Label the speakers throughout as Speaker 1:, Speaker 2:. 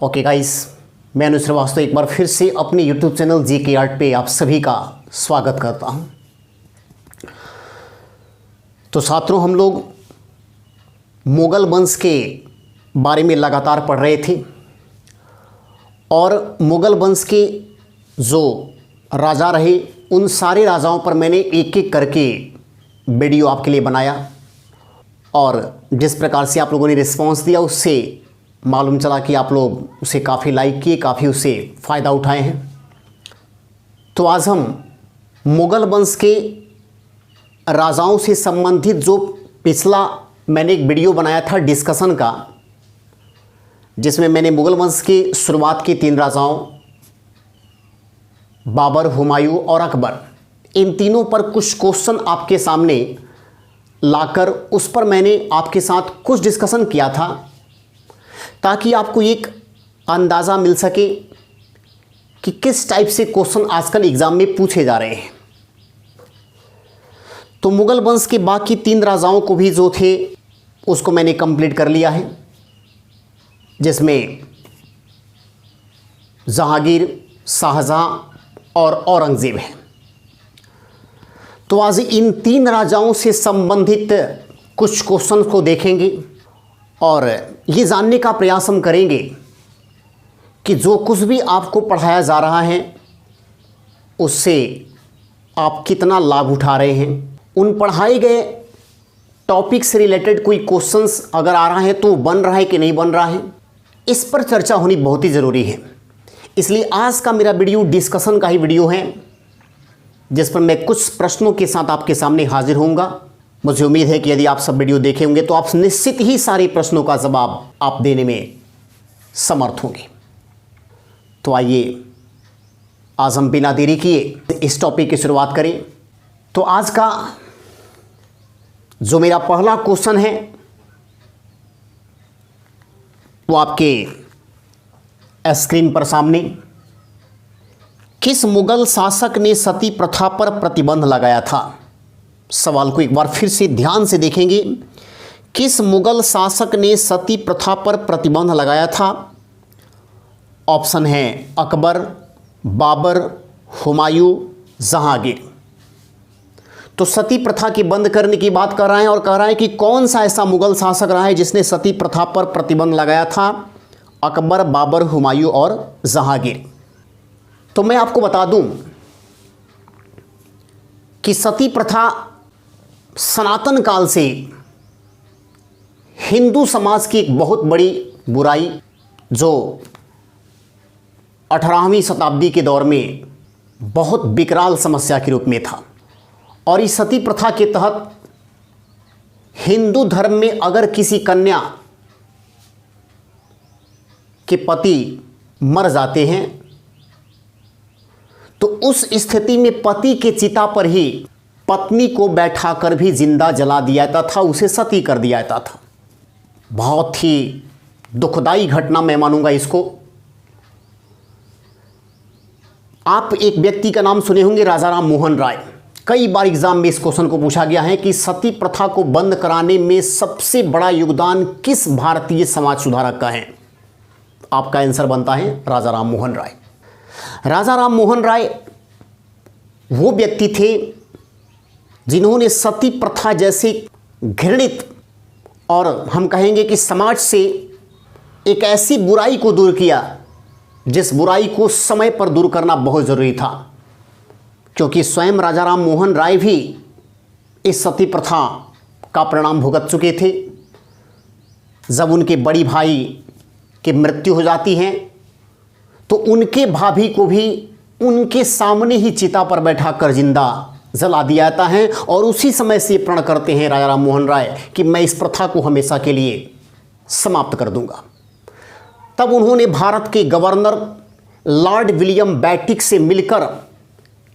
Speaker 1: Okay guys, मैं अनुज श्रीवास्तव एक बार फिर से अपने यूट्यूब चैनल जीके आर्ट पे आप सभी का स्वागत करता हूं। तो छात्रों, हम लोग मुगल वंश के बारे में लगातार पढ़ रहे थे और मुगल वंश के जो राजा रहे उन सारे राजाओं पर मैंने एक एक करके वीडियो आपके लिए बनाया और जिस प्रकार से आप लोगों ने रिस्पांस दिया उससे मालूम चला कि आप लोग उसे काफ़ी लाइक किए, काफ़ी उससे फ़ायदा उठाए हैं। तो आज हम मुगल वंश के राजाओं से संबंधित जो पिछला मैंने एक वीडियो बनाया था डिस्कशन का, जिसमें मैंने मुगल वंश के शुरुआत के 3 राजाओं बाबर, हुमायूं और अकबर, इन तीनों पर कुछ क्वेश्चन आपके सामने लाकर उस पर मैंने आपके साथ कुछ डिस्कशन किया था ताकि आपको एक अंदाज़ा मिल सके कि किस टाइप से क्वेश्चन आजकल एग्ज़ाम में पूछे जा रहे हैं। तो मुगल वंश के बाकी 3 राजाओं को भी जो थे उसको मैंने कंप्लीट कर लिया है, जिसमें जहांगीर, शाहजहां और औरंगजेब है। तो आज इन 3 राजाओं से संबंधित कुछ क्वेश्चन को देखेंगे और ये जानने का प्रयास हम करेंगे कि जो कुछ भी आपको पढ़ाया जा रहा है उससे आप कितना लाभ उठा रहे हैं। उन पढ़ाए गए टॉपिक से रिलेटेड कोई क्वेश्चंस अगर आ रहा है तो बन रहा है कि नहीं बन रहा है, इस पर चर्चा होनी बहुत ही ज़रूरी है। इसलिए आज का मेरा वीडियो डिस्कशन का ही वीडियो है, जिस पर मैं कुछ प्रश्नों के साथ आपके सामने हाजिर होऊंगा। मुझे उम्मीद है कि यदि आप सब वीडियो देखे होंगे तो आप निश्चित ही सारे प्रश्नों का जवाब आप देने में समर्थ होंगे। तो आइए आज हम बिना देरी किए इस टॉपिक की शुरुआत करें। तो आज का जो मेरा पहला क्वेश्चन है वो आपके स्क्रीन पर सामने, किस मुगल शासक ने सती प्रथा पर प्रतिबंध लगाया था? सवाल को एक बार फिर से ध्यान से देखेंगे। किस मुगल शासक ने सती प्रथा पर प्रतिबंध लगाया था? ऑप्शन है अकबर, बाबर, हुमायूं, जहांगीर। तो सती प्रथा की बंद करने की बात कर रहे हैं और कह रहा है कि कौन सा ऐसा मुगल शासक रहा है जिसने सती प्रथा पर प्रतिबंध लगाया था? अकबर, बाबर, हुमायूं और जहांगीर। तो मैं आपको बता दूं कि सती प्रथा सनातन काल से हिंदू समाज की एक बहुत बड़ी बुराई, जो 18वीं शताब्दी के दौर में बहुत विकराल समस्या के रूप में था। और इस सती प्रथा के तहत हिंदू धर्म में अगर किसी कन्या के पति मर जाते हैं तो उस स्थिति में पति के चिता पर ही पत्नी को बैठाकर भी जिंदा जला दिया जाता था, उसे सती कर दिया जाता था। बहुत ही दुखदाई घटना मैं मानूंगा इसको। आप एक व्यक्ति का नाम सुने होंगे, राजा राम मोहन राय। कई बार एग्जाम में इस क्वेश्चन को पूछा गया है कि सती प्रथा को बंद कराने में सबसे बड़ा योगदान किस भारतीय समाज सुधारक का है? आपका आंसर बनता है राजा राम मोहन राय। राजा राम मोहन राय वो व्यक्ति थे जिन्होंने सती प्रथा जैसे घृणित और हम कहेंगे कि समाज से एक ऐसी बुराई को दूर किया जिस बुराई को समय पर दूर करना बहुत ज़रूरी था, क्योंकि स्वयं राजा राम मोहन राय भी इस सती प्रथा का परिणाम भुगत चुके थे। जब उनके बड़ी भाई की मृत्यु हो जाती है तो उनके भाभी को भी उनके सामने ही चिता पर बैठाकर जिंदा जला दिया जाता है और उसी समय से प्रण करते हैं राजा राम मोहन राय कि मैं इस प्रथा को हमेशा के लिए समाप्त कर दूंगा। तब उन्होंने भारत के गवर्नर लॉर्ड विलियम बेंटिक से मिलकर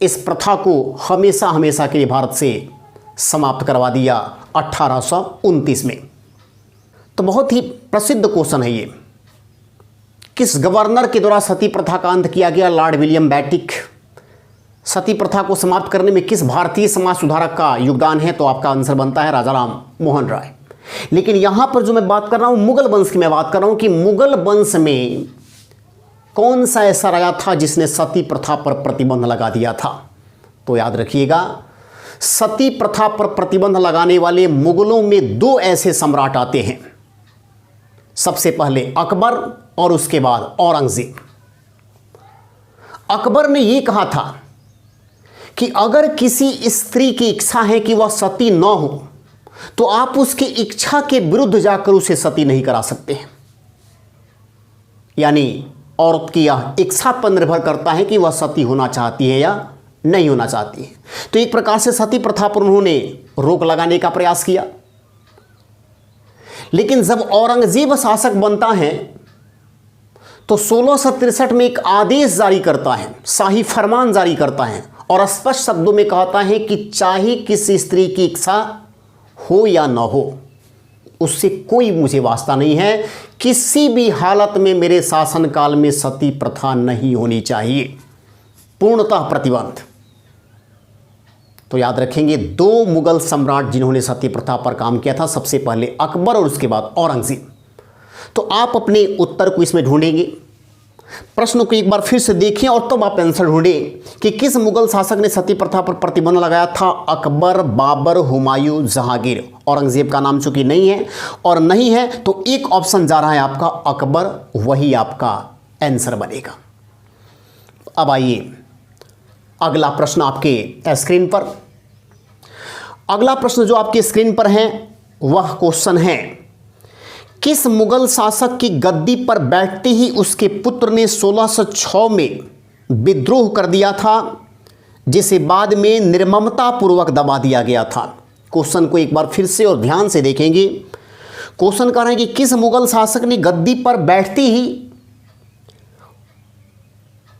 Speaker 1: इस प्रथा को हमेशा हमेशा के लिए भारत से समाप्त करवा दिया 1829 में। तो बहुत ही प्रसिद्ध क्वेश्चन है ये, किस गवर्नर के द्वारा सती प्रथा का अंत किया गया? Lord William Bentinck. सती प्रथा को समाप्त करने में किस भारतीय समाज सुधारक का योगदान है? तो आपका आंसर बनता है राजा राम मोहन राय। लेकिन यहां पर जो मैं बात कर रहा हूं मुगल वंश की, मैं बात कर रहा हूं कि मुगल वंश में कौन सा ऐसा राजा था जिसने सती प्रथा पर प्रतिबंध लगा दिया था? तो याद रखिएगा, सती प्रथा पर प्रतिबंध लगाने वाले मुगलों में दो ऐसे सम्राट आते हैं। सबसे पहले अकबर और उसके बाद औरंगजेब। अकबर ने यह कहा था कि अगर किसी स्त्री की इच्छा है कि वह सती न हो तो आप उसकी इच्छा के विरुद्ध जाकर उसे सती नहीं करा सकते हैं। यानी औरत की यह इच्छा पर निर्भर करता है कि वह सती होना चाहती है या नहीं होना चाहती है। तो एक प्रकार से सती प्रथा पर उन्होंने रोक लगाने का प्रयास किया। लेकिन जब औरंगजेब शासक बनता है तो 1663 में एक आदेश जारी करता है, शाही फरमान जारी करता है और स्पष्ट शब्दों में कहता है कि चाहे किसी स्त्री की इच्छा हो या न हो, उससे कोई मुझे वास्ता नहीं है, किसी भी हालत में मेरे शासनकाल में सती प्रथा नहीं होनी चाहिए, पूर्णतः प्रतिबंध। तो याद रखेंगे, दो मुगल सम्राट जिन्होंने सती प्रथा पर काम किया था, सबसे पहले अकबर और उसके बाद औरंगजेब। तो आप अपने उत्तर को इसमें ढूंढेंगे। प्रश्न को एक बार फिर से देखें और तब आप आंसर ढूंढें कि किस मुगल शासक ने सती प्रथा पर प्रतिबंध लगाया था? अकबर, बाबर, हुमायूं, जहांगीर। औरंगजेब का नाम चूंकि नहीं है और नहीं है तो एक ऑप्शन जा रहा है आपका अकबर, वही आपका आंसर बनेगा। अब आइए अगला प्रश्न आपके स्क्रीन पर। अगला प्रश्न जो आपके स्क्रीन पर है वह क्वेश्चन है, किस मुगल शासक की गद्दी पर बैठते ही उसके पुत्र ने 1606 में विद्रोह कर दिया था, जिसे बाद में निर्ममता पूर्वक दबा दिया गया था? क्वेश्चन को एक बार फिर से और ध्यान से देखेंगे। क्वेश्चन कह रहे हैं कि किस मुगल शासक ने गद्दी पर बैठते ही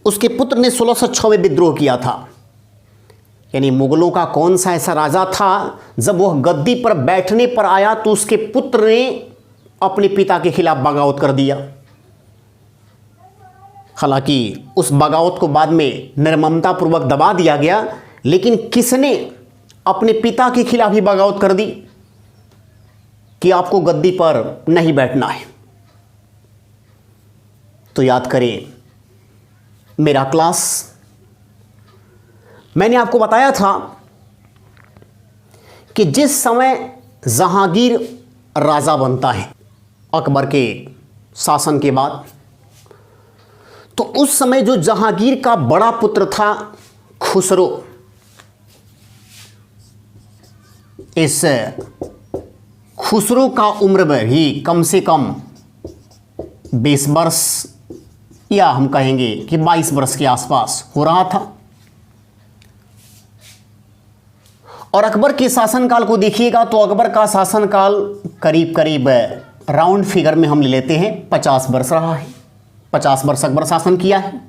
Speaker 1: उसके पुत्र ने 1606 में विद्रोह किया था? यानी मुगलों का कौन सा ऐसा राजा था जब वह गद्दी पर बैठने पर आया तो उसके पुत्र ने अपने पिता के खिलाफ बगावत कर दिया। हालांकि उस बगावत को बाद में निर्ममता पूर्वक दबा दिया गया, लेकिन किसने अपने पिता के खिलाफ ही बगावत कर दी कि आपको गद्दी पर नहीं बैठना है? तो याद करें मेरा क्लास, मैंने आपको बताया था कि जिस समय जहांगीर राजा बनता है अकबर के शासन के बाद, तो उस समय जो जहांगीर का बड़ा पुत्र था खुसरो, इस खुसरो का उम्र भी कम से कम 20 वर्ष या हम कहेंगे कि 22 वर्ष के आसपास हो रहा था। और अकबर के शासनकाल को देखिएगा तो अकबर का शासनकाल करीब करीब राउंड फिगर में हम ले लेते हैं 50 वर्ष रहा है। 50 वर्ष अकबर शासन किया है।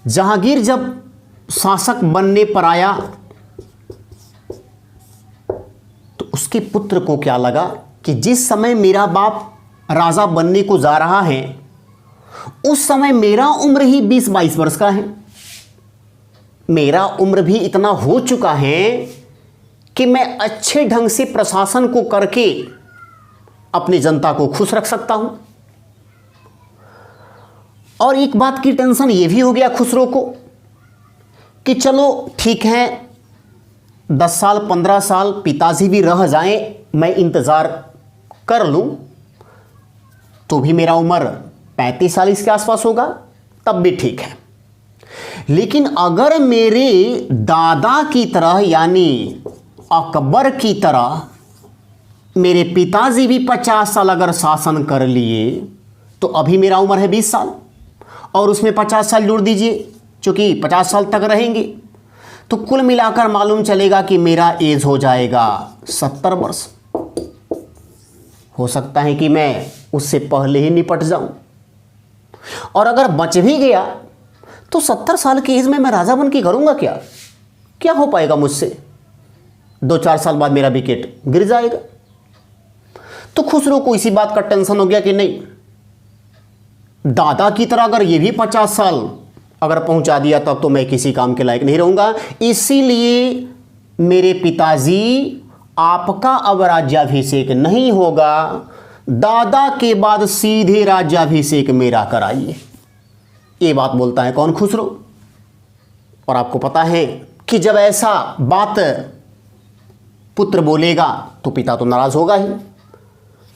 Speaker 1: जहांगीर जब शासक बनने पर आया तो उसके पुत्र को क्या लगा कि जिस समय मेरा बाप राजा बनने को जा रहा है उस समय मेरा उम्र ही 20-22 वर्ष का है, मेरा उम्र भी इतना हो चुका है कि मैं अच्छे ढंग से प्रशासन को करके अपनी जनता को खुश रख सकता हूं। और एक बात की टेंशन यह भी हो गया खुसरो को कि चलो ठीक है 10 साल 15 साल पिताजी भी रह जाएं, मैं इंतजार कर लूं तो भी मेरा उम्र 35-40 के आसपास होगा, तब भी ठीक है। लेकिन अगर मेरे दादा की तरह यानी अकबर की तरह मेरे पिताजी भी 50 साल अगर शासन कर लिए तो अभी मेरा उम्र है 20 साल और उसमें 50 साल जोड़ दीजिए, चूंकि 50 साल तक रहेंगे तो कुल मिलाकर मालूम चलेगा कि मेरा एज हो जाएगा 70 वर्ष। हो सकता है कि मैं उससे पहले ही निपट जाऊं, और अगर बच भी गया तो 70 साल की एज में मैं राजा बन के करूंगा क्या? क्या हो पाएगा मुझसे? 2-4 साल बाद मेरा विकेट गिर जाएगा। तो खुसरो को इसी बात का टेंशन हो गया कि नहीं, दादा की तरह अगर ये भी 50 साल अगर पहुंचा दिया तब तो मैं किसी काम के लायक नहीं रहूंगा। इसीलिए मेरे पिताजी आपका अब राज्याभिषेक नहीं होगा, दादा के बाद सीधे राज्याभिषेक मेरा कराइए। ये बात बोलता है कौन? खुसरो। और आपको पता है कि जब ऐसा बात पुत्र बोलेगा तो पिता तो नाराज होगा ही।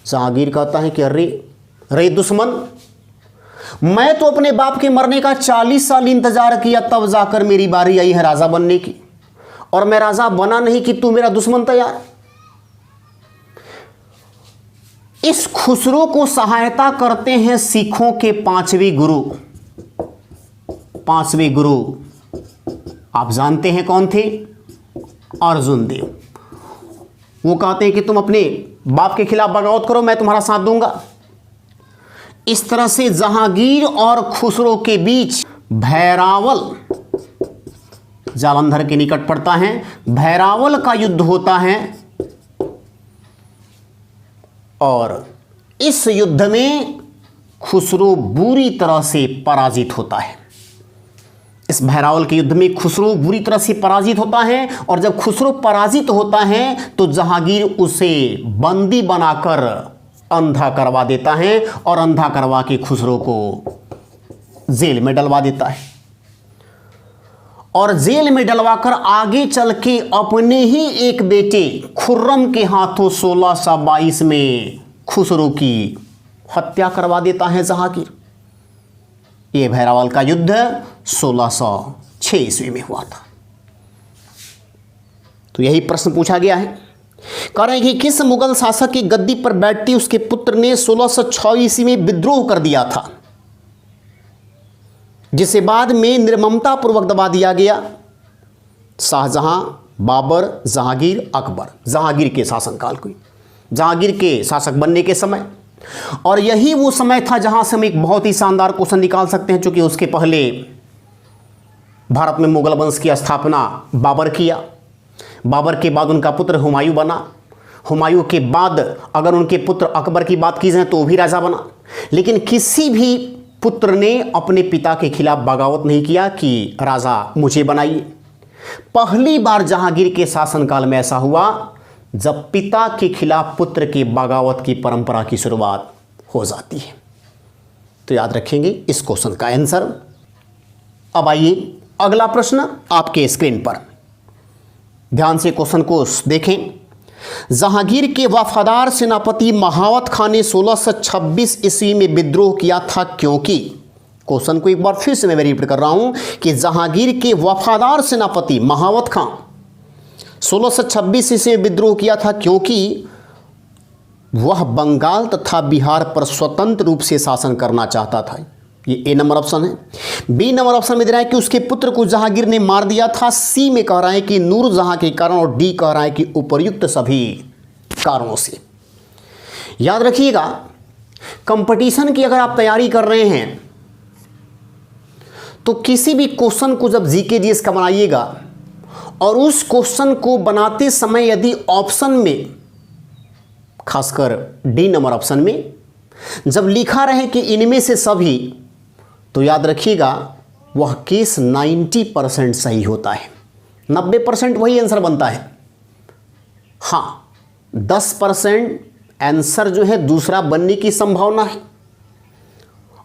Speaker 1: जहांगीर कहता है कि अरे रे दुश्मन, मैं तो अपने बाप के मरने का 40 साल इंतजार किया, तब जाकर मेरी बारी आई है राजा बनने की, और मैं राजा बना नहीं कि तू मेरा दुश्मन तैयार। इस खुसरो को सहायता करते हैं सिखों के पांचवें गुरु। पांचवें गुरु आप जानते हैं कौन थे? अर्जुन देव। वो कहते हैं कि तुम अपने बाप के खिलाफ बगावत करो, मैं तुम्हारा साथ दूंगा। इस तरह से जहांगीर और खुसरो के बीच भैरावल, जालंधर के निकट पड़ता है, भैरावल का युद्ध होता है। और इस युद्ध में खुसरो बुरी तरह से पराजित होता है। इस भैरावल के युद्ध में खुसरो बुरी तरह से पराजित होता है, और जब खुसरो पराजित होता है तो जहांगीर उसे बंदी बनाकर अंधा करवा देता है, और अंधा करवा के खुसरो को जेल में डलवा देता है। और जेल में डलवाकर आगे चल के अपने ही एक बेटे खुर्रम के हाथों 1622 में खुसरो की हत्या करवा देता है जहांगीर। यह भैरावल का युद्ध 1606 ईस्वी में हुआ था। तो यही प्रश्न पूछा गया है। कह रहे हैं कि किस मुगल शासक की गद्दी पर बैठते उसके पुत्र ने 1606 ईस्वी में विद्रोह कर दिया था, जिसे बाद में निर्ममता पूर्वक दबा दिया गया? शाहजहां, बाबर, जहांगीर, अकबर। जहांगीर के शासनकाल को, जहांगीर के शासक बनने के समय। और यही वो समय था जहां से हम एक बहुत ही शानदार क्वेश्चन निकाल सकते हैं, क्योंकि उसके पहले भारत में मुगल वंश की स्थापना बाबर किया। बाबर के बाद उनका पुत्र हुमायूं बना। हुमायूं के बाद अगर उनके पुत्र अकबर की बात की जाए तो वो भी राजा बना। लेकिन किसी भी पुत्र ने अपने पिता के खिलाफ बगावत नहीं किया कि राजा मुझे बनाइए। पहली बार जहांगीर के शासनकाल में ऐसा हुआ जब पिता के खिलाफ पुत्र की बगावत की परंपरा की शुरुआत हो जाती है। तो याद रखेंगे इस क्वेश्चन का आंसर। अब आइए अगला प्रश्न आपके स्क्रीन पर, ध्यान से क्वेश्चन को देखें। जहांगीर के वफादार सेनापति महावत खान ने 1626 ईस्वी में विद्रोह किया था क्योंकि, क्वेश्चन को एक बार फिर से मैं रिपीट कर रहा हूं कि जहांगीर के वफादार सेनापति महावत खान 1626 ईस्वी में विद्रोह किया था क्योंकि वह बंगाल तथा बिहार पर स्वतंत्र रूप से शासन करना चाहता था। ये ए नंबर ऑप्शन है। बी नंबर ऑप्शन में दे रहा है कि उसके पुत्र को जहांगीर ने मार दिया था। सी में कह रहा है कि नूर जहां के कारण, और डी कह रहा है कि उपर्युक्त सभी कारणों से। याद रखिएगा, कंपटीशन की अगर आप तैयारी कर रहे हैं तो किसी भी क्वेश्चन को जब जीके जीएस का बनाइएगा और उस क्वेश्चन को बनाते समय यदि ऑप्शन में, खासकर डी नंबर ऑप्शन में जब लिखा रहे कि इनमें से सभी, तो याद रखिएगा वह केस 90% सही होता है। 90% वही आंसर बनता है। हाँ, 10% आंसर जो है दूसरा बनने की संभावना है,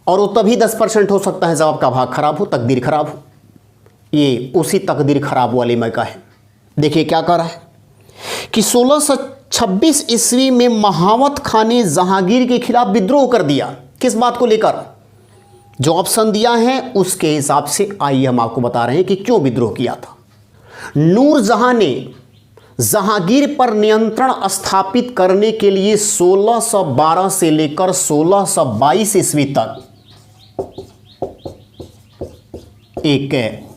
Speaker 1: और वो तभी 10% हो सकता है जब आपका भाग खराब हो, तकदीर खराब हो। ये उसी तकदीर खराब वाले में का है। देखिए क्या कर रहा है कि 1626 ईस्वी में महावत खान ने जहांगीर के खिलाफ विद्रोह कर दिया। किस बात को लेकर? जो ऑप्शन दिया है उसके हिसाब से आइए हम आपको बता रहे हैं कि क्यों विद्रोह किया था। नूर जहां ने जहांगीर पर नियंत्रण स्थापित करने के लिए 1612 से लेकर 1622 ईस्वी तक एक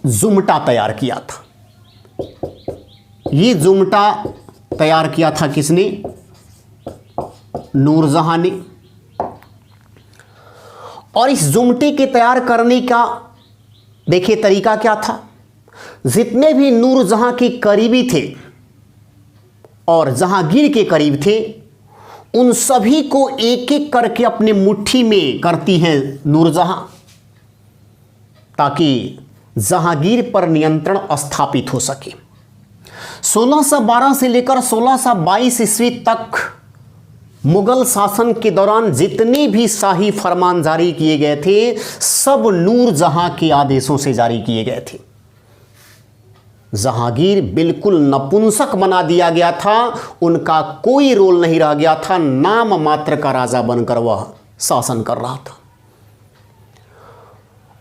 Speaker 1: जुमटा तैयार किया था। ये जुमटा तैयार किया था किसने? नूरजहां ने। और इस जुमटे के तैयार करने का देखिए तरीका क्या था। जितने भी नूरजहां के करीबी थे और जहांगीर के करीब थे, उन सभी को एक एक करके अपने मुट्ठी में करती हैं नूरजहां, ताकि जहांगीर पर नियंत्रण स्थापित हो सके। 1612 से लेकर 1622 ईस्वी तक मुगल शासन के दौरान जितने भी शाही फरमान जारी किए गए थे सब नूरजहां के आदेशों से जारी किए गए थे। जहांगीर बिल्कुल नपुंसक बना दिया गया था, उनका कोई रोल नहीं रह गया था, नाम मात्र का राजा बनकर वह शासन कर रहा था।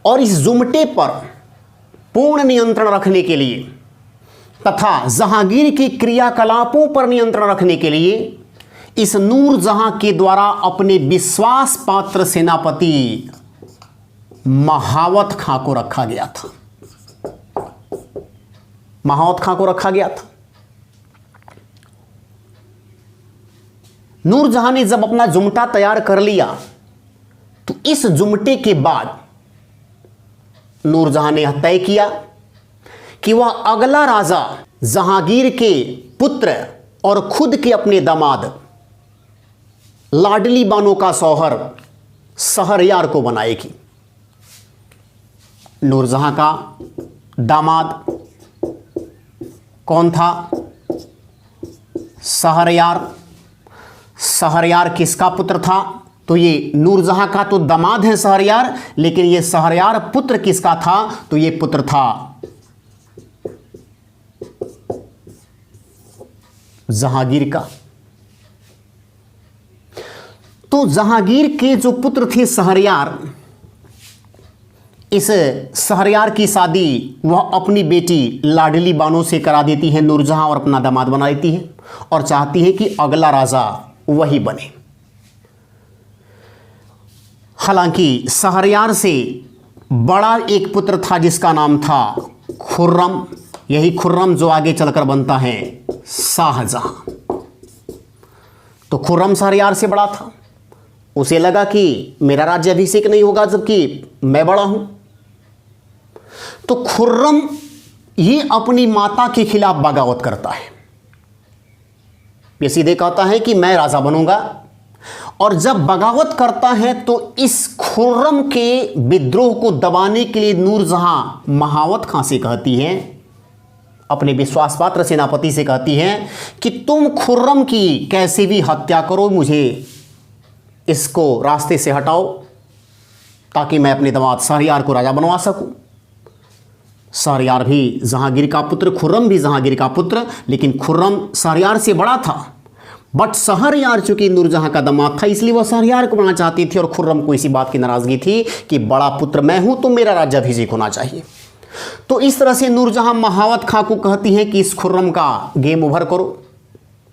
Speaker 1: और इस जुमटे पर पूर्ण नियंत्रण रखने के लिए तथा जहांगीर के क्रियाकलापों पर नियंत्रण रखने के लिए इस नूरजहां के द्वारा अपने विश्वास पात्र सेनापति महावत खां को रखा गया था। महावत खां को रखा गया था। नूरजहां ने जब अपना जुमटा तैयार कर लिया तो इस जुमटे के बाद नूरजहां ने तय किया कि वह अगला राजा जहांगीर के पुत्र और खुद के अपने दामाद लाडली बानो का शौहर शहरयार को बनाएगी। नूरजहां का दामाद कौन था? शहरयार। शहरयार किसका पुत्र था? तो ये नूरजहां का तो दामाद है शहरयार, लेकिन ये शहरयार पुत्र किसका था? तो ये पुत्र था जहांगीर का। तो जहांगीर के जो पुत्र थे शहरयार, इस शहरयार की शादी वह अपनी बेटी लाडली बानो से करा देती है नूरजहां और अपना दामाद बना देती है और चाहती है कि अगला राजा वही बने। हालांकि शहरयार से बड़ा एक पुत्र था जिसका नाम था खुर्रम। यही खुर्रम जो आगे चलकर बनता है शाहजहां। तो खुर्रम शहरयार से बड़ा था। उसे लगा कि मेरा राज्याभिषेक नहीं होगा जबकि मैं बड़ा हूं। तो खुर्रम ये अपनी माता के खिलाफ बगावत करता है। ये सीधे कहता है कि मैं राजा बनूंगा, और जब बगावत करता है तो इस खुर्रम के विद्रोह को दबाने के लिए नूरजहां महावत खां से कहती है, अपने विश्वासपात्र सेनापति से कहती है कि तुम खुर्रम की कैसे भी हत्या करो, मुझे इसको रास्ते से हटाओ ताकि मैं अपने दामाद शहरयार को राजा बनवा सकूं। शहरयार भी जहांगीर का पुत्र, खुर्रम भी जहांगीर का पुत्र, लेकिन खुर्रम शहरयार से बड़ा था। बट शहरयार चूंकि नूरजहां का दामाद था इसलिए वह शहरयार को बनाना चाहती थी और खुर्रम को इसी बात की नाराजगी थी कि बड़ा पुत्र मैं हूं तो मेरा राज्याभिषेक होना चाहिए। तो इस तरह से नूरजहां महावत खां को कहती है कि इस खुर्रम का गेम ओवर करो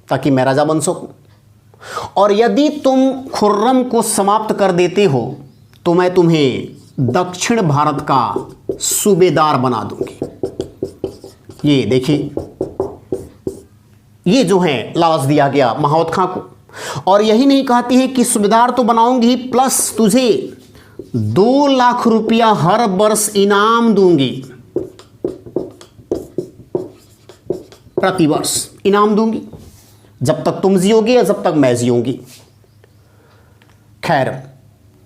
Speaker 1: ताकि मैं राजा बन सकूं, और यदि तुम खुर्रम को समाप्त कर देते हो तो मैं तुम्हें दक्षिण भारत का सूबेदार बना दूंगी। ये देखिए, ये जो है लालच दिया गया महावत खां को। और यही नहीं कहती है कि सूबेदार तो बनाऊंगी प्लस तुझे 2 लाख रुपया हर वर्ष इनाम दूंगी, प्रतिवर्ष इनाम दूंगी, जब तक तुम जियोगे या जब तक मैं जियूंगी। खैर,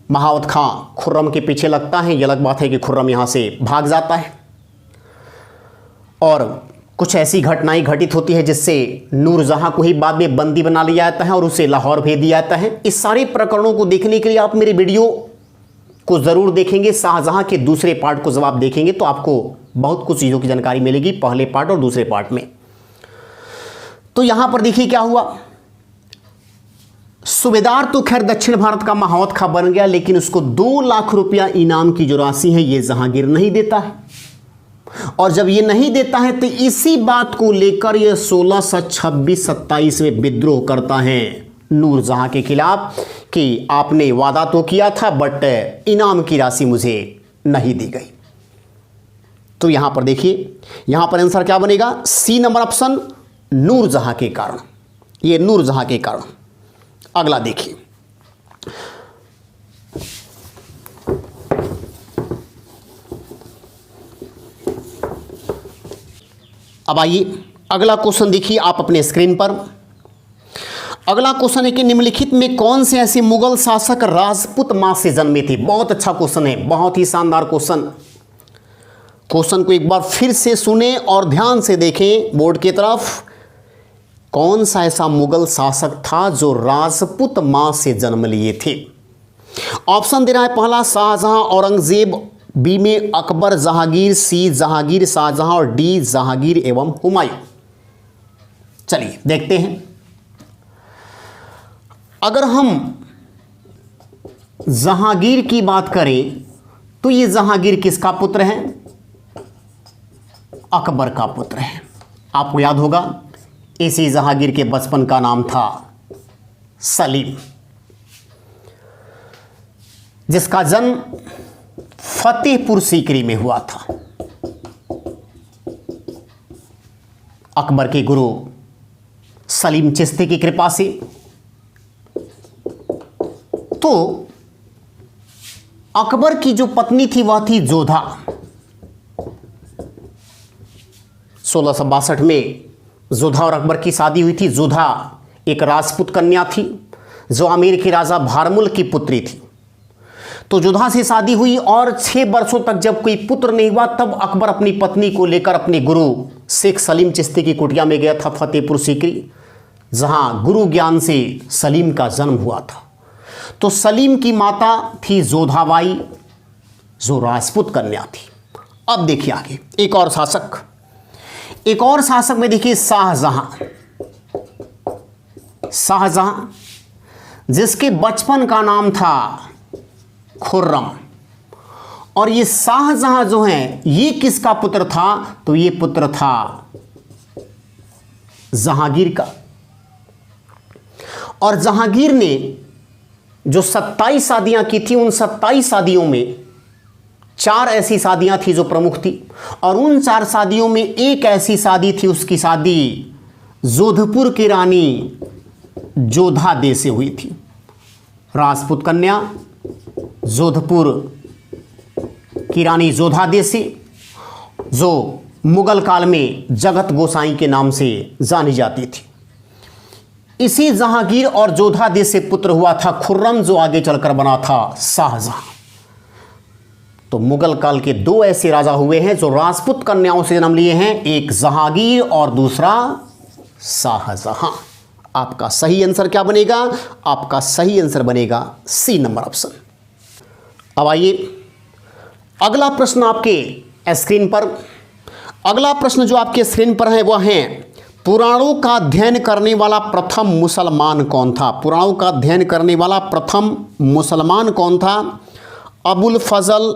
Speaker 1: महावत खां खुर्रम के पीछे लगता है। यह अलग बात है कि खुर्रम यहां से भाग जाता है और कुछ ऐसी घटनाएं घटित होती है जिससे नूरजहां को ही बाद में बंदी बना लिया जाता है और उसे लाहौर भेज दिया जाता है। इस सारे प्रकरणों को देखने के लिए आप मेरे वीडियो को ज़रूर देखेंगे। शाहजहां के दूसरे पार्ट को जब आप देखेंगे तो आपको बहुत कुछ चीज़ों की जानकारी मिलेगी पहले पार्ट और दूसरे पार्ट में। तो यहां पर देखिए क्या हुआ। सूबेदार तो खैर दक्षिण भारत का महावत खां बन गया, लेकिन उसको 2 लाख रुपया इनाम की जो राशि है ये जहांगीर नहीं देता है। और जब ये नहीं देता है तो इसी बात को लेकर ये 1626-27 में विद्रोह करता है नूरजहां के खिलाफ कि आपने वादा तो किया था बट इनाम की राशि मुझे नहीं दी गई। तो यहां पर देखिए, यहां पर आंसर क्या बनेगा? सी नंबर ऑप्शन, नूरजहां के कारण। ये नूरजहां के कारण। अगला देखिए, अब आइए अगला क्वेश्चन देखिए आप अपने स्क्रीन पर। अगला क्वेश्चन है कि निम्नलिखित में कौन से ऐसे मुगल शासक राजपूत मां से जन्मे थे? बहुत अच्छा क्वेश्चन है, बहुत ही शानदार क्वेश्चन। क्वेश्चन को एक बार फिर से सुने और ध्यान से देखें बोर्ड की तरफ। कौन सा ऐसा मुगल शासक था जो राजपूत मां से जन्म लिए थे? ऑप्शन दे रहा है, पहला शाहजहां औरंगजेब, बी में अकबर जहांगीर, सी जहांगीर शाहजहां और डी जहांगीर एवं हुमायूं। चलिए देखते हैं। अगर हम जहांगीर की बात करें तो ये जहांगीर किसका पुत्र है? अकबर का पुत्र है। आपको याद होगा इसी जहांगीर के बचपन का नाम था सलीम, जिसका जन्म फतेहपुर सीकरी में हुआ था। अकबर के गुरु सलीम चिश्ती की कृपा से। तो अकबर की जो पत्नी थी वह थी जोधा। 1662 में जोधा और अकबर की शादी हुई थी। जोधा एक राजपूत कन्या थी जो आमेर के राजा भारमुल की पुत्री थी। तो जोधा से शादी हुई और 6 वर्षों तक जब कोई पुत्र नहीं हुआ तब अकबर अपनी पत्नी को लेकर अपने गुरु शेख सलीम चिश्ती की कुटिया में गया था फतेहपुर सीकरी, जहां गुरु ज्ञान से सलीम का जन्म हुआ था। तो सलीम की माता थी जोधाबाई जो राजपूत कन्या थी। अब देखिए आगे एक और शासक में देखिए शाहजहां, जिसके बचपन का नाम था खुर्रम। और ये शाहजहां जो है ये किसका पुत्र था? तो ये पुत्र था जहांगीर का। और जहांगीर ने जो 27 शादियां की थी उन 27 शादियों में 4 ऐसी शादियां थी जो प्रमुख थी, और उन 4 शादियों में एक ऐसी शादी थी, उसकी शादी जोधपुर की रानी जोधा दे से हुई थी। राजपूत कन्या जोधपुर की रानी जोधा दे से, जो मुगल काल में जगत गोसाई के नाम से जानी जाती थी। इसी जहांगीर और जोधा दे से पुत्र हुआ था खुर्रम, जो आगे चलकर बना था शाहजहां। तो मुगल काल के 2 ऐसे राजा हुए हैं जो राजपूत कन्याओं से जन्म लिए हैं, एक जहांगीर और दूसरा शाहजहां। आपका सही आंसर क्या बनेगा? आपका सही आंसर बनेगा सी नंबर ऑप्शन। अब आइए अगला प्रश्न आपके स्क्रीन पर। अगला प्रश्न जो आपके स्क्रीन पर है वह है, पुराणों का अध्ययन करने वाला प्रथम मुसलमान कौन था? पुराणों का अध्ययन करने वाला प्रथम मुसलमान कौन था? अबुल फजल,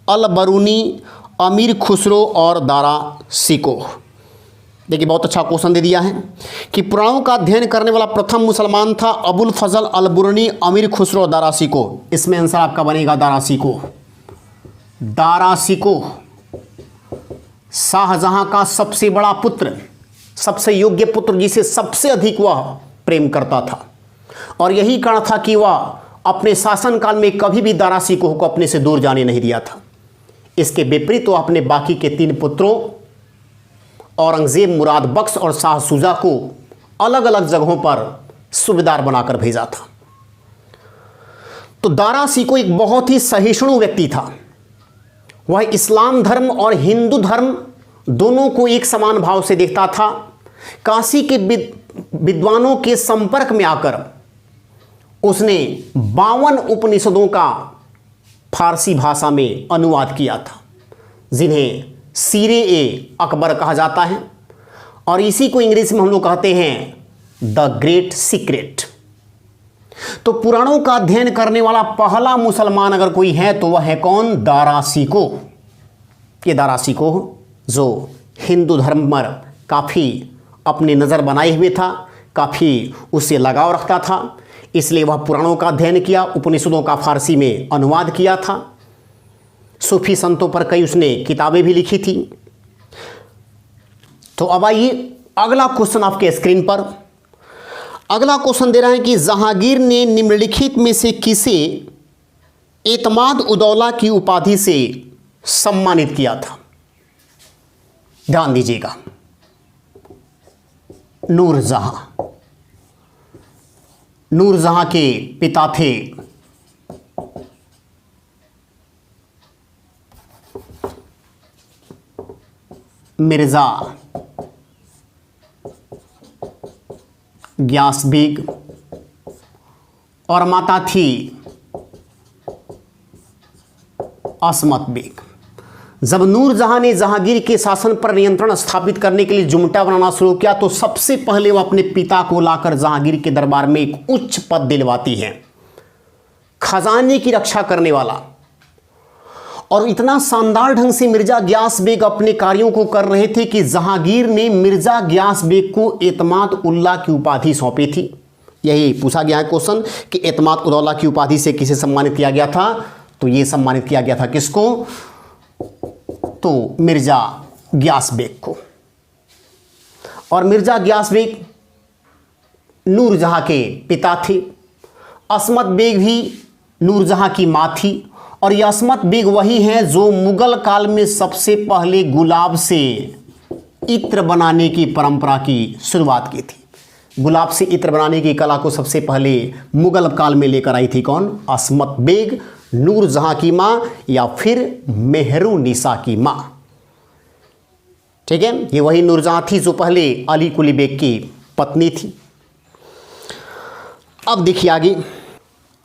Speaker 1: अल बरूनी, अमीर खुसरो और दारा सिकोह। देखिए बहुत अच्छा क्वेश्चन दे दिया है कि पुराणों का अध्ययन करने वाला प्रथम मुसलमान था अबुल फजल, अल बरूनी, अमीर खुसरो, दारा सिकोह। इसमें आंसर आपका बनेगा दारा सिकोह। दारा सिकोह शाहजहां का सबसे बड़ा पुत्र, सबसे योग्य पुत्र, जिसे सबसे अधिक वह प्रेम करता था, और यही कारण था कि वह अपने शासनकाल में कभी भी दारा सिकोह को अपने से दूर जाने नहीं दिया था। इसके विपरीत वो अपने बाकी के 3 पुत्रों औरंगजेब, मुराद बख्श और शाह शुजा को अलग अलग जगहों पर सूबेदार बनाकर भेजा था। तो दारा सिकोह एक बहुत ही सहिष्णु व्यक्ति था। वह इस्लाम धर्म और हिंदू धर्म दोनों को एक समान भाव से देखता था। काशी के विद्वानों के संपर्क में आकर उसने 52 उपनिषदों का फारसी भाषा में अनुवाद किया था, जिन्हें सीरे ए अकबर कहा जाता है, और इसी को अंग्रेजी में हम लोग कहते हैं द ग्रेट सीक्रेट। तो पुराणों का अध्ययन करने वाला पहला मुसलमान अगर कोई है तो वह है कौन? दारा सिकोह। ये दारा सिकोह जो हिंदू धर्म पर काफ़ी अपनी नज़र बनाए हुए था, काफ़ी उससे लगाव रखता था, इसलिए वह पुराणों का अध्ययन किया, उपनिषदों का फारसी में अनुवाद किया था, सूफी संतों पर कई उसने किताबें भी लिखी थी। तो अब आइए अगला क्वेश्चन आपके स्क्रीन पर। अगला क्वेश्चन दे रहा है कि जहांगीर ने निम्नलिखित में से किसे एतमाद उदौला की उपाधि से सम्मानित किया था? ध्यान दीजिएगा। नूरजहां। नूरजहां के पिता थे मिर्जा ग्यास बेग और माता थी असमत बेग। जब नूरजहां ने जहांगीर के शासन पर नियंत्रण स्थापित करने के लिए जुमटा बनाना शुरू किया तो सबसे पहले वह अपने पिता को लाकर जहांगीर के दरबार में एक उच्च पद दिलवाती है, खजाने की रक्षा करने वाला। और इतना शानदार ढंग से मिर्जा ग्यास बेग अपने कार्यों को कर रहे थे कि जहांगीर ने मिर्जा ग्यास बेग को एतमाद उल्ला की उपाधि सौंपी थी। यही पूछा गया है क्वेश्चन कि एतमाद उद्दौला की उपाधि से किसे सम्मानित किया गया था, तो ये सम्मानित किया गया था किसको, तो मिर्जा ग्यास बेग को। और मिर्जा ग्यास बेग नूरजहां के पिता थे। असमत बेग भी नूरजहां की मां थी। और यह असमत बेग वही हैं जो मुगल काल में सबसे पहले गुलाब से इत्र बनाने की परंपरा की शुरुआत की थी। गुलाब से इत्र बनाने की कला को सबसे पहले मुगल काल में लेकर आई थी कौन, असमत बेग, नूरजहां की मां या फिर मेहरुनिसा की मां। ठीक है, ये वही नूरजहां थी जो पहले अली कुली बेग की पत्नी थी। अब देखिए आगे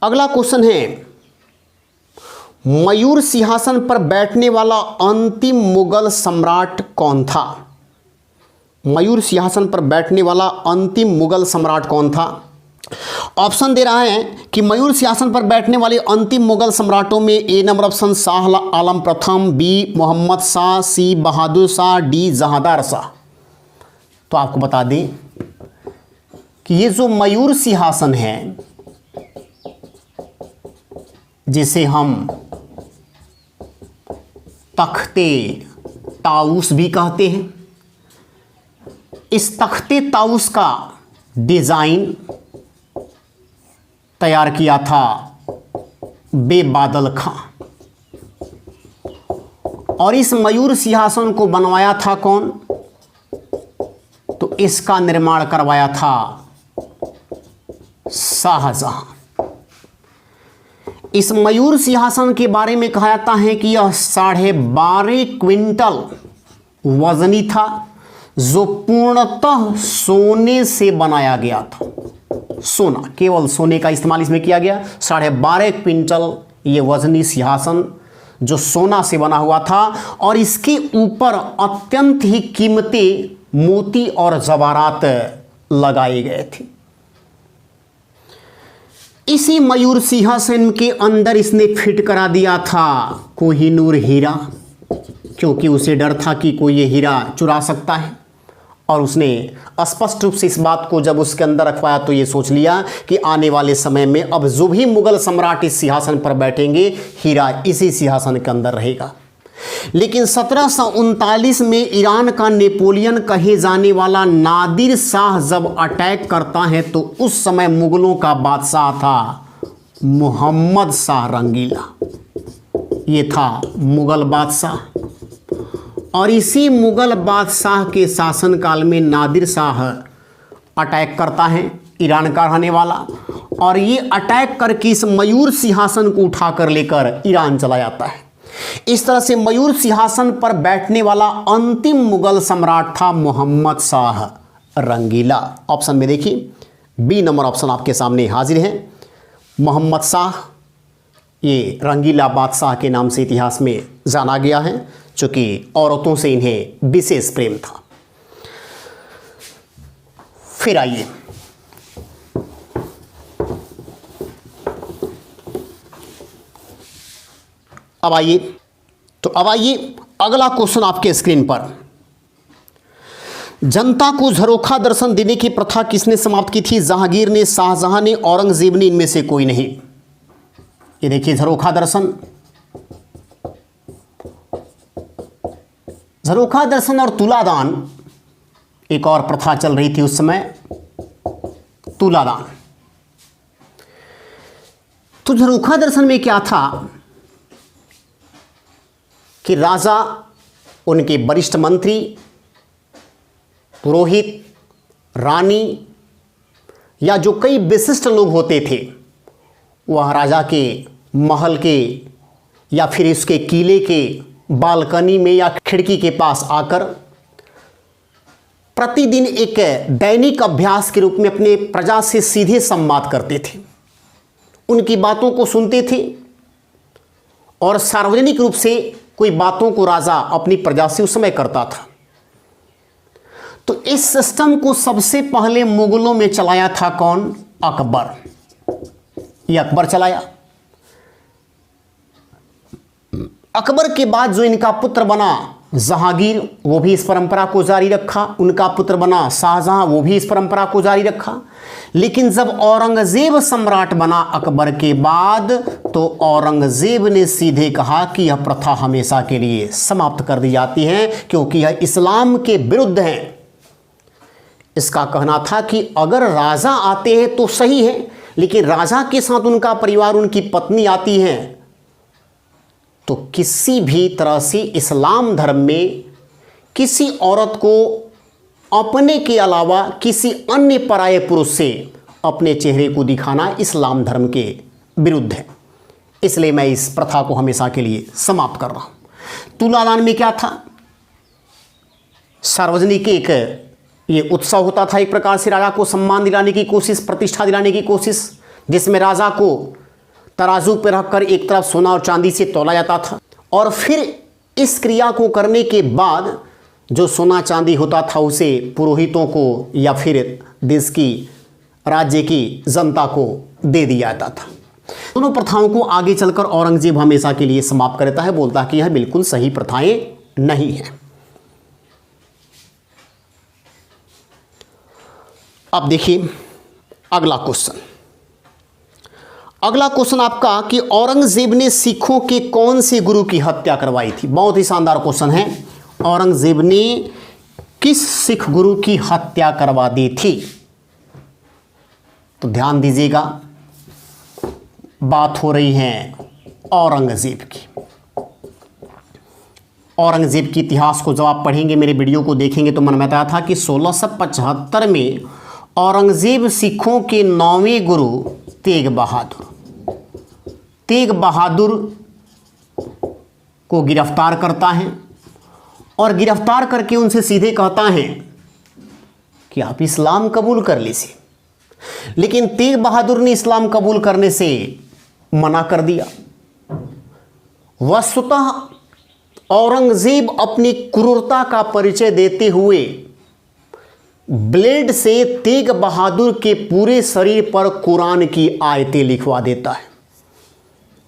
Speaker 1: अगला क्वेश्चन है, मयूर सिंहासन पर बैठने वाला अंतिम मुगल सम्राट कौन था। मयूर सिंहासन पर बैठने वाला अंतिम मुगल सम्राट कौन था। ऑप्शन दे रहा है कि मयूर सिंहासन पर बैठने वाले अंतिम मुगल सम्राटों में ए नंबर ऑप्शन शाह आलम प्रथम, बी मोहम्मद शाह, सी बहादुर शाह, डी जहांदार शाह। तो आपको बता दें कि ये जो मयूर सिंहासन है जिसे हम तख्ते ताऊस भी कहते हैं, इस तख्ते ताऊस का डिजाइन तैयार किया था बेबादल खां। और इस मयूर सिंहासन को बनवाया था कौन, तो इसका निर्माण करवाया था शाहजहां। इस मयूर सिंहासन के बारे में कहा जाता है कि यह 12.5 क्विंटल वजनी था, जो पूर्णतः सोने से बनाया गया था। सोना, केवल सोने का इस्तेमाल इसमें किया गया। 12.5 क्विंटल ये वजनी सिंहासन जो सोना से बना हुआ था और इसके ऊपर अत्यंत ही कीमती मोती और जवारात लगाए गए थे। इसी मयूर सिंहासन के अंदर इसने फिट करा दिया था कोहिनूर हीरा, क्योंकि उसे डर था कि कोई ये हीरा चुरा सकता है। और उसने स्पष्ट रूप से इस बात को जब उसके अंदर रखवाया तो ये सोच लिया कि आने वाले समय में अब जो भी मुगल सम्राट इस सिंहासन पर बैठेंगे, हीरा इसी सिंहासन के अंदर रहेगा। लेकिन 1739 में ईरान का नेपोलियन कहे जाने वाला नादिर शाह जब अटैक करता है तो उस समय मुगलों का बादशाह था मोहम्मद शाह रंगीला। ये था मुगल बादशाह। और इसी मुगल बादशाह के शासनकाल में नादिर शाह अटैक करता है, ईरान का रहने वाला, और ये अटैक करके इस मयूर सिंहासन को उठाकर लेकर ईरान चला जाता है। इस तरह से मयूर सिंहासन पर बैठने वाला अंतिम मुगल सम्राट था मोहम्मद शाह रंगीला। ऑप्शन में देखिए बी नंबर ऑप्शन आपके सामने हाजिर है। मोहम्मद शाह ये रंगीला बादशाह के नाम से इतिहास में जाना गया है, चूँकि औरतों से इन्हें विशेष प्रेम था। फिर आइए अब आइए अगला क्वेश्चन आपके स्क्रीन पर। जनता को झरोखा दर्शन देने की प्रथा किसने समाप्त की थी। जहांगीर ने, शाहजहां ने, औरंगजेब ने, इनमें से कोई नहीं। ये देखिए झरोखा दर्शन, झरोखा दर्शन और तुलादान, एक और प्रथा चल रही थी उस समय, तुलादान। तो झरोखा दर्शन में क्या था कि राजा, उनके वरिष्ठ मंत्री, पुरोहित, रानी या जो कई विशिष्ट लोग होते थे, वह राजा के महल के या फिर इसके किले के बालकनी में या खिड़की के पास आकर प्रतिदिन एक दैनिक अभ्यास के रूप में अपने प्रजा से सीधे संवाद करते थे, उनकी बातों को सुनते थे और सार्वजनिक रूप से कोई बातों को राजा अपनी प्रजा से उस समय करता था। तो इस सिस्टम को सबसे पहले मुगलों में चलाया था कौन? अकबर। ये अकबर चलाया। अकबर के बाद जो इनका पुत्र बना जहांगीर, वो भी इस परंपरा को जारी रखा। उनका पुत्र बना शाहजहां, वो भी इस परंपरा को जारी रखा। लेकिन जब औरंगजेब सम्राट बना अकबर के बाद, तो औरंगजेब ने सीधे कहा कि यह प्रथा हमेशा के लिए समाप्त कर दी जाती है, क्योंकि यह इस्लाम के विरुद्ध है। इसका कहना था कि अगर राजा आते हैं तो सही है, लेकिन राजा के साथ उनका परिवार, उनकी पत्नी आती है, तो किसी भी तरह से इस्लाम धर्म में किसी औरत को अपने के अलावा किसी अन्य पराये पुरुष से अपने चेहरे को दिखाना इस्लाम धर्म के विरुद्ध है। इसलिए मैं इस प्रथा को हमेशा के लिए समाप्त कर रहा हूं। तुलादान में क्या था? सार्वजनिक एक ये उत्सव होता था, एक प्रकार से राजा को सम्मान दिलाने की कोशिश, प्रतिष्ठा दिलाने की कोशिश, जिसमें राजा को तराजू पर रखकर एक तरफ सोना और चांदी से तौला जाता था, और फिर इस क्रिया को करने के बाद जो सोना चांदी होता था उसे पुरोहितों को या फिर देश की, राज्य की जनता को दे दिया जाता था। दोनों प्रथाओं को आगे चलकर औरंगजेब हमेशा के लिए समाप्त करता है, बोलता है कि यह बिल्कुल सही प्रथाएं नहीं हैं। अब देखिए अगला क्वेश्चन। अगला क्वेश्चन आपका कि औरंगजेब ने सिखों के कौन से गुरु की हत्या करवाई थी? बहुत ही शानदार क्वेश्चन है। औरंगजेब ने किस सिख गुरु की हत्या करवा दी थी? तो ध्यान दीजिएगा, बात हो रही है औरंगजेब की। औरंगजेब के इतिहास को जब आप पढ़ेंगे, मेरे वीडियो को देखेंगे, तो मैंने बताया था कि 1675 में औरंगजेब सिखों के 9वें गुरु तेग बहादुर को गिरफ्तार करता है और गिरफ्तार करके उनसे सीधे कहता है कि आप इस्लाम कबूल कर लीजिए। लेकिन तेग बहादुर ने इस्लाम कबूल करने से मना कर दिया। वस्तुतः औरंगजेब अपनी क्रूरता का परिचय देते हुए ब्लेड से तेग बहादुर के पूरे शरीर पर कुरान की आयतें लिखवा देता है।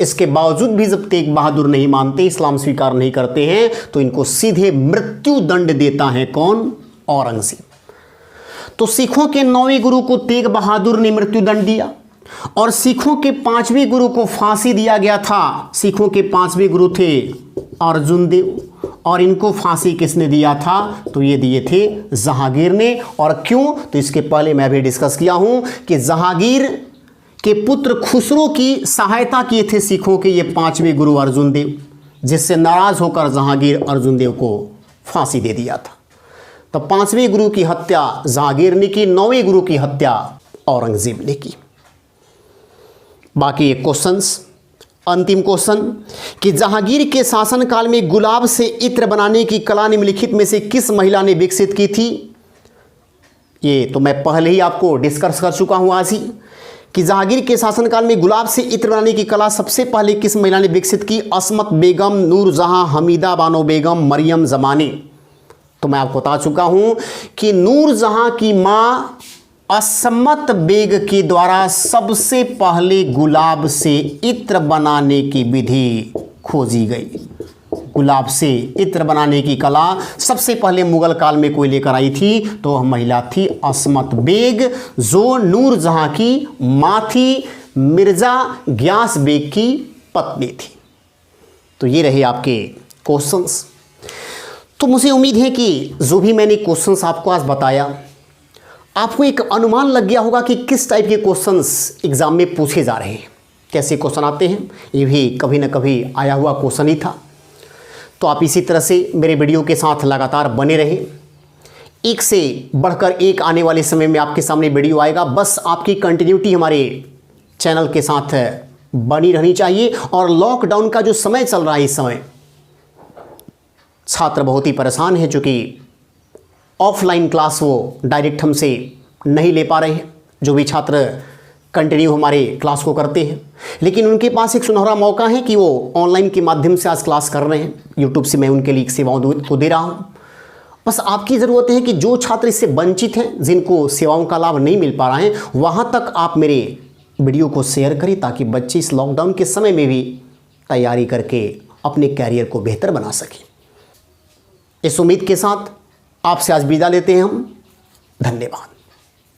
Speaker 1: इसके बावजूद भी जब तेग बहादुर नहीं मानते, इस्लाम स्वीकार नहीं करते हैं, तो इनको सीधे मृत्यु दंड देता है कौन? औरंगजेब। तो सिखों के 9वें गुरु को तेग बहादुर ने मृत्यु दंड दिया और सिखों के 5वें गुरु को फांसी दिया गया था। सिखों के 5वें गुरु थे अर्जुन देव, और इनको फांसी किसने दिया था? तो ये दिए थे जहांगीर ने। और क्यों? तो इसके पहले मैं भी डिस्कस किया हूं कि जहांगीर के पुत्र खुसरो की सहायता किए थे सिखों के ये 5वें गुरु अर्जुन देव, जिससे नाराज होकर जहांगीर अर्जुन देव को फांसी दे दिया था। तो 5वें गुरु की हत्या जहांगीर ने की, 9वें गुरु की हत्या औरंगजेब ने की। बाकी एक क्वेश्चंस, अंतिम क्वेश्चन कि जहांगीर के शासनकाल में गुलाब से इत्र बनाने की कला निम्नलिखित में से किस महिला ने विकसित की थी? ये तो मैं पहले ही आपको डिस्कस कर चुका हूं आज ही कि जहांगीर के शासनकाल में गुलाब से इत्र बनाने की कला सबसे पहले किस महिला ने विकसित की? असमत बेगम, नूरजहां, हमीदा बानो बेगम, मरियम जमानी। तो मैं आपको बता चुका हूं कि नूरजहां की मां असमत बेग के द्वारा सबसे पहले गुलाब से इत्र बनाने की विधि खोजी गई। गुलाब से इत्र बनाने की कला सबसे पहले मुगल काल में कोई लेकर आई थी, तो वह महिला थी असमत बेग, जो नूरजहां की मां थी, मिर्जा ग्यास बेग की पत्नी थी। तो ये रहे आपके क्वेश्चंस। तो मुझे उम्मीद है कि जो भी मैंने क्वेश्चंस आपको आज बताया, आपको एक अनुमान लग गया होगा कि किस टाइप के क्वेश्चंस एग्जाम में पूछे जा रहे हैं, कैसे क्वेश्चन आते हैं। ये भी कभी ना कभी आया हुआ क्वेश्चन ही था। तो आप इसी तरह से मेरे वीडियो के साथ लगातार बने रहें। एक से बढ़कर एक आने वाले समय में आपके सामने वीडियो आएगा। बस आपकी कंटिन्यूटी हमारे चैनल के साथ बनी रहनी चाहिए। और लॉकडाउन का जो समय चल रहा है, इस समय छात्र बहुत ही परेशान है, चूँकि ऑफलाइन क्लास वो डायरेक्ट हमसे नहीं ले पा रहे हैं, जो भी छात्र कंटिन्यू हमारे क्लास को करते हैं, लेकिन उनके पास एक सुनहरा मौका है कि वो ऑनलाइन के माध्यम से आज क्लास कर रहे हैं। यूट्यूब से मैं उनके लिए सेवाओं को दे रहा हूँ। बस आपकी ज़रूरत है कि जो छात्र इससे वंचित हैं, जिनको सेवाओं का लाभ नहीं मिल पा रहा है, वहाँ तक आप मेरे वीडियो को शेयर करें ताकि बच्चे इस लॉकडाउन के समय में भी तैयारी करके अपने कैरियर को बेहतर बना सकें। इस उम्मीद के साथ आपसे आज विदा लेते हैं हम। धन्यवाद।